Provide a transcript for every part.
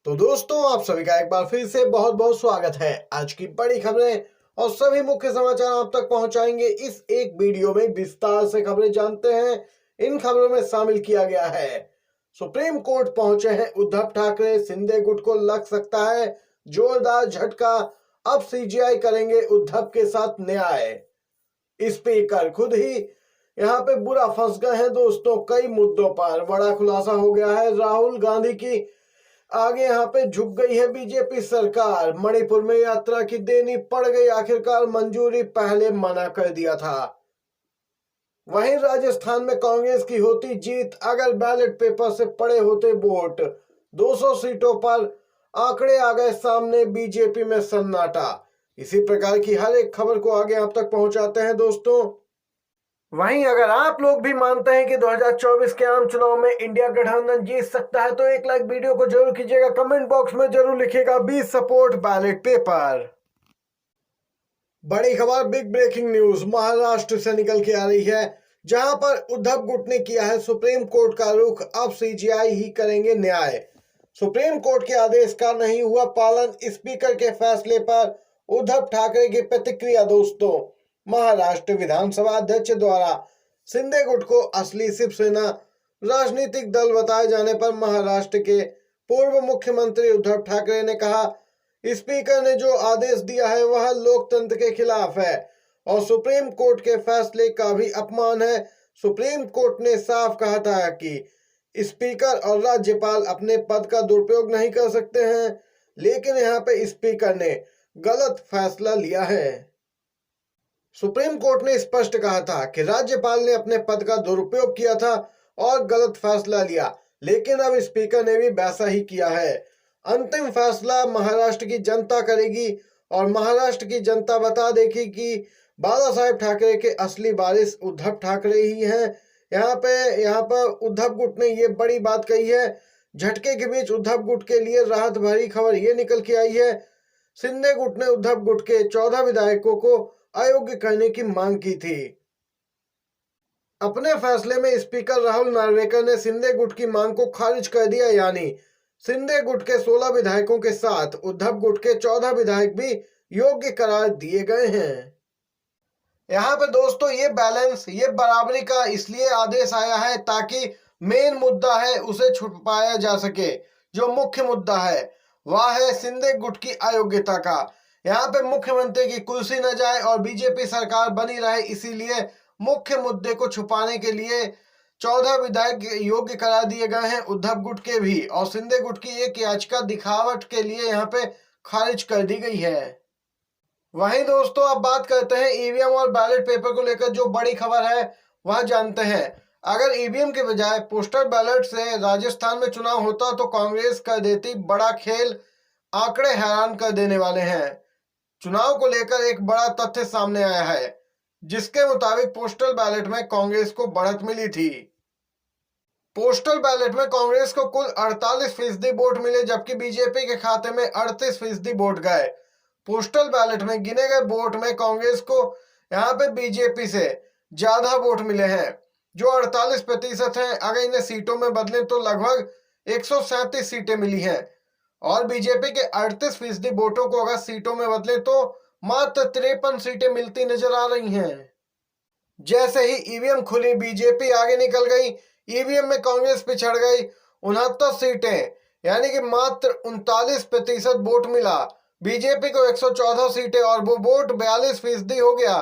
तो दोस्तों, आप सभी का एक बार फिर से बहुत बहुत स्वागत है। आज की बड़ी खबरें और सभी मुख्य समाचार आप तक पहुंचाएंगे। इस एक वीडियो में विस्तार से खबरें जानते हैं। इन खबरों में शामिल किया गया है, सुप्रीम कोर्ट पहुंचे हैं उद्धव ठाकरे, शिंदे गुट को लग सकता है जोरदार झटका। अब सीजीआई करेंगे उद्धव के साथ न्याय। स्पीकर खुद ही यहाँ पे बुरा फंस गए हैं दोस्तों। कई मुद्दों पर बड़ा खुलासा हो गया है। राहुल गांधी की आगे यहाँ पे झुक गई है बीजेपी सरकार। मणिपुर में यात्रा की देनी पड़ गई आखिरकार मंजूरी, पहले मना कर दिया था। वहीं राजस्थान में कांग्रेस की होती जीत अगर बैलेट पेपर से पड़े होते वोट। 200 सीटों पर आंकड़े आ गए सामने, बीजेपी में सन्नाटा। इसी प्रकार की हर एक खबर को आगे आप तक पहुंचाते हैं दोस्तों। वहीं अगर आप लोग भी मानते हैं कि 2024 के आम चुनाव में इंडिया गठबंधन जीत सकता है तो एक लाइक वीडियो को जरूर कीजिएगा। कमेंट बॉक्स में जरूर लिखिएगा बी सपोर्ट बैलेट पेपर। बड़ी खबर, बिग ब्रेकिंग न्यूज महाराष्ट्र से निकल के आ रही है, जहां पर उद्धव गुट ने किया है सुप्रीम कोर्ट का रुख। अब सीजीआई ही करेंगे न्याय। सुप्रीम कोर्ट के आदेश का नहीं हुआ पालन, स्पीकर के फैसले पर उद्धव ठाकरे की प्रतिक्रिया दोस्तों। महाराष्ट्र विधानसभा अध्यक्ष द्वारा शिंदे गुट को असली शिवसेना राजनीतिक दल बताए जाने पर महाराष्ट्र के पूर्व मुख्यमंत्री उद्धव ठाकरे ने कहा, स्पीकर ने जो आदेश दिया है वह लोकतंत्र के खिलाफ है और सुप्रीम कोर्ट के फैसले का भी अपमान है। सुप्रीम कोर्ट ने साफ कहा था कि स्पीकर और राज्यपाल अपने पद का दुरुपयोग नहीं कर सकते हैं, लेकिन यहाँ पे स्पीकर ने गलत फैसला लिया है। सुप्रीम कोर्ट ने स्पष्ट कहा था कि राज्यपाल ने अपने पद का दुरुपयोग किया था और गलत फैसला लिया, लेकिन अब स्पीकर ने भी वैसा ही किया है। अंतिम फैसला महाराष्ट्र की जनता करेगी और महाराष्ट्र की जनता बता देगी कि बाला साहेब ठाकरे के असली वारिस उद्धव ठाकरे ही हैं। यहाँ पर उद्धव गुट ने ये बड़ी बात कही है। झटके के बीच उद्धव गुट के लिए राहत भरी खबर ये निकल के आई है। शिंदे गुट ने उद्धव गुट के 14 विधायकों को अयोग्य करने की मांग की थी। अपने फैसले में स्पीकर राहुल नार्वेकर ने शिंदे गुट की मांग को खारिज कर दिया, यानी शिंदे गुट के 16 विधायकों के साथ उद्धव गुट के 14 विधायक भी योग्य करार दिए गए हैं। यहाँ पे दोस्तों ये बैलेंस, ये बराबरी का इसलिए आदेश आया है ताकि मेन मुद्दा है उसे छुपाया जा सके। जो मुख्य मुद्दा है वह है शिंदे गुट की अयोग्यता का। यहाँ पे मुख्यमंत्री की कुर्सी न जाए और बीजेपी सरकार बनी रहे, इसीलिए मुख्य मुद्दे को छुपाने के लिए 14 विधायक योग्य करा दिए गए हैं उद्धव गुट के भी, और शिंदे गुट की एक याचिका दिखावट के लिए यहाँ पे खारिज कर दी गई है। वहीं दोस्तों अब बात करते हैं ईवीएम और बैलेट पेपर को लेकर जो बड़ी खबर है वह जानते हैं। अगर ईवीएम के बजाय पोस्टल बैलेट से राजस्थान में चुनाव होता तो कांग्रेस कर देती बड़ा खेल। आंकड़े हैरान कर देने वाले हैं। चुनाव को लेकर एक बड़ा तथ्य सामने आया है, जिसके मुताबिक पोस्टल बैलेट में कांग्रेस को बढ़त मिली थी। पोस्टल बैलेट में कांग्रेस को कुल 48% वोट मिले, जबकि बीजेपी के खाते में 38% वोट गए। पोस्टल बैलेट में गिने गए वोट में कांग्रेस को यहाँ पे बीजेपी से ज्यादा वोट मिले हैं, जो 48% हैं। अगर इन्हें सीटों में बदलें तो लगभग 137 सीटें मिली हैं, और बीजेपी के 38% वोटों को अगर सीटों में बदले तो मात्र 53 सीटें मिलती नजर आ रही हैं। जैसे ही ईवीएम खुली बीजेपी आगे निकल गई। ईवीएम में कांग्रेस पिछड़ गई 69 सीटें, यानी कि मात्र 39% वोट मिला। बीजेपी को 114 सीटें और वो वोट 42% हो गया।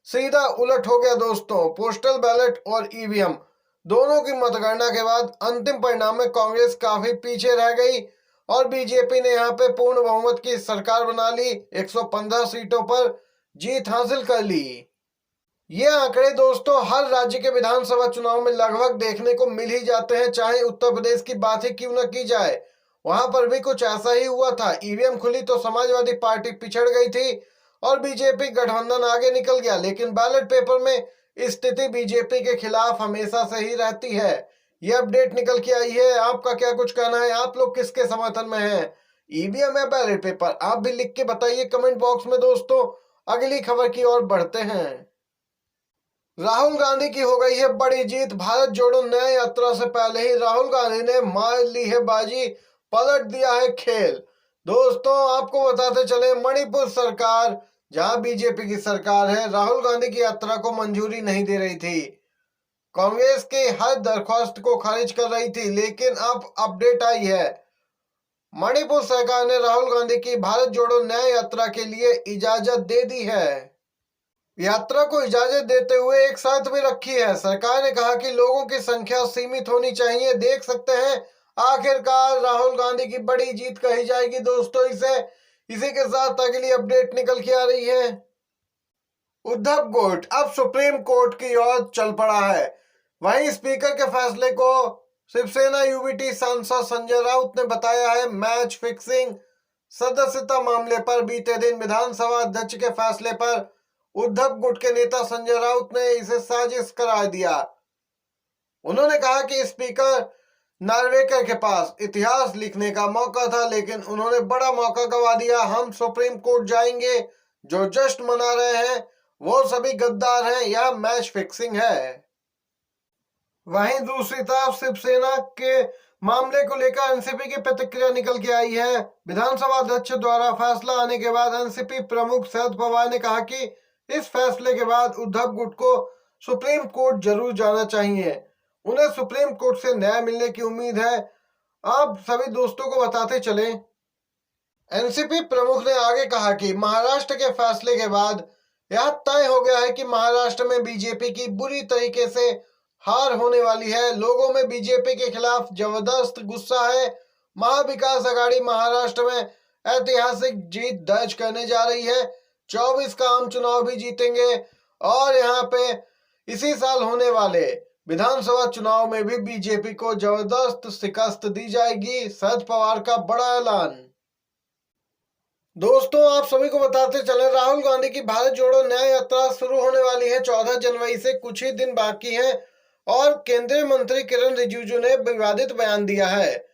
सीधा उलट हो गया दोस्तों। पोस्टल बैलेट और ईवीएम दोनों की मतगणना के बाद अंतिम परिणाम में कांग्रेस काफी पीछे रह गई और बीजेपी ने यहाँ पे पूर्ण बहुमत की सरकार बना ली। 115 सीटों पर जीत हासिल कर ली। ये आंकड़े दोस्तों हर राज्य के विधानसभा चुनाव में लगभग देखने को मिल ही जाते हैं, चाहे उत्तर प्रदेश की बात ही क्यों न की जाए। वहां पर भी कुछ ऐसा ही हुआ था। ईवीएम खुली तो समाजवादी पार्टी पिछड़ गई थी और बीजेपी गठबंधन आगे निकल गया, लेकिन बैलेट पेपर में स्थिति बीजेपी के खिलाफ हमेशा से ही रहती है। ये अपडेट निकल के आई है। आपका क्या कुछ कहना है? आप लोग किसके समर्थन में हैं, ईवीएम या बैलेट पेपर? आप भी लिख के बताइए कमेंट बॉक्स में दोस्तों। अगली खबर की ओर बढ़ते हैं। राहुल गांधी की हो गई है बड़ी जीत। भारत जोड़ो न्याय यात्रा से पहले ही राहुल गांधी ने मार ली है बाजी। पलट दिया है खेल। दोस्तों आपको बताते चले, मणिपुर सरकार, जहां बीजेपी की सरकार है, राहुल गांधी की यात्रा को मंजूरी नहीं दे रही थी। कांग्रेस की हर दरख्वास्त को खारिज कर रही थी, लेकिन अब अपडेट आई है। मणिपुर सरकार ने राहुल गांधी की भारत जोड़ो न्याय यात्रा के लिए इजाजत दे दी है। यात्रा को इजाजत देते हुए एक शर्त भी रखी है। सरकार ने कहा कि लोगों की संख्या सीमित होनी चाहिए। देख सकते हैं, आखिरकार राहुल गांधी की बड़ी जीत कही जाएगी दोस्तों इसी के साथ अगली अपडेट निकल के आ रही है। उद्धव गुट अब सुप्रीम कोर्ट की ओर चल पड़ा है। वहीं स्पीकर के फैसले को शिवसेना यूबीटी सांसद संजय राउत ने बताया है मैच फिक्सिंग। सदस्यता मामले पर बीते दिन विधानसभा अध्यक्ष के फैसले पर उद्धव गुट के नेता संजय राउत ने इसे साजिश करार दिया। उन्होंने कहा कि स्पीकर नार्वेकर के पास इतिहास लिखने का मौका था, लेकिन उन्होंने बड़ा मौका गंवा दिया। हम सुप्रीम कोर्ट जाएंगे। जो जश्न मना रहे हैं वो सभी गद्दार हैं। यह मैच फिक्सिंग है। वहीं दूसरी तरफ शिवसेना के मामले को लेकर एनसीपी की प्रतिक्रिया निकल के आई है। विधानसभा अध्यक्ष द्वारा फैसला आने के बाद एनसीपी प्रमुख शरद पवार ने कहा कि इस फैसले के बाद उद्धव गुट को सुप्रीम कोर्ट जरूर जाना चाहिए। उन्हें सुप्रीम कोर्ट से न्याय मिलने की उम्मीद है। आप सभी दोस्तों को बताते चले, एनसीपी प्रमुख ने आगे कहा कि महाराष्ट्र के फैसले के बाद यह तय हो गया है कि महाराष्ट्र में बीजेपी की बुरी तरीके से हार होने वाली है। लोगों में बीजेपी के खिलाफ जबरदस्त गुस्सा है। महाविकास आघाड़ी महाराष्ट्र में ऐतिहासिक जीत दर्ज करने जा रही है। 24 का आम चुनाव भी जीतेंगे और यहाँ पे इसी साल होने वाले विधानसभा चुनाव में भी बीजेपी को जबरदस्त शिकस्त दी जाएगी। शरद पवार का बड़ा ऐलान। दोस्तों आप सभी को बताते चले, राहुल गांधी की भारत जोड़ो न्याय यात्रा शुरू होने वाली है। 14 जनवरी से कुछ ही दिन बाकी हैं और केंद्रीय मंत्री किरण रिजिजू ने विवादित बयान दिया है।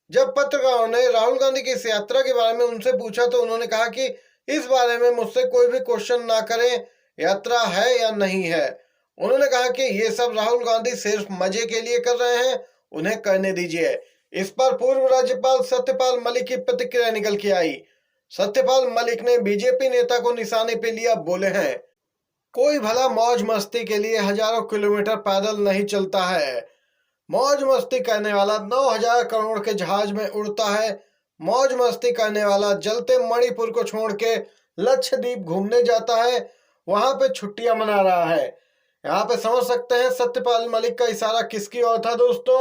जब पत्रकारों ने राहुल गांधी की इस यात्रा के बारे में उनसे पूछा तो उन्होंने कहा कि इस बारे में मुझसे कोई भी क्वेश्चन ना करें, यात्रा है या नहीं है। उन्होंने कहा कि ये सब राहुल गांधी सिर्फ मजे के लिए कर रहे हैं, उन्हें करने दीजिए। इस पर पूर्व राज्यपाल सत्यपाल मलिक की प्रतिक्रिया निकल के आई। सत्यपाल मलिक ने बीजेपी नेता को निशाने पे लिया, बोले हैं कोई भला मौज मस्ती के लिए हजारों किलोमीटर पैदल नहीं चलता है। मौज मस्ती करने वाला 9,000 करोड़ के जहाज में उड़ता है। मौज मस्ती करने वाला जलते मणिपुर को छोड़ के लक्षद्वीप घूमने जाता है, वहां पे छुट्टियां मना रहा है। यहाँ पे समझ सकते हैं सत्यपाल मलिक का इशारा किसकी ओर था। दोस्तों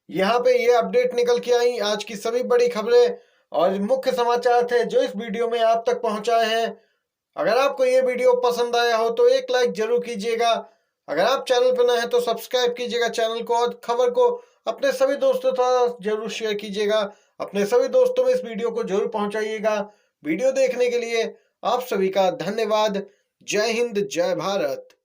यहाँ पे ये अपडेट निकल के आई आज की सभी बड़ी खबरें और मुख्य समाचार थे जो इस वीडियो में आप तक पहुंचाए हैं। अगर आपको ये वीडियो पसंद आया हो तो एक लाइक जरूर कीजिएगा। अगर आप चैनल पर नए हैं तो सब्सक्राइब कीजिएगा चैनल को और खबर को अपने सभी दोस्तों तक जरूर शेयर कीजिएगा। अपने सभी दोस्तों में इस वीडियो को जरूर पहुंचाइएगा। वीडियो देखने के लिए आप सभी का धन्यवाद। जय हिंद, जय भारत।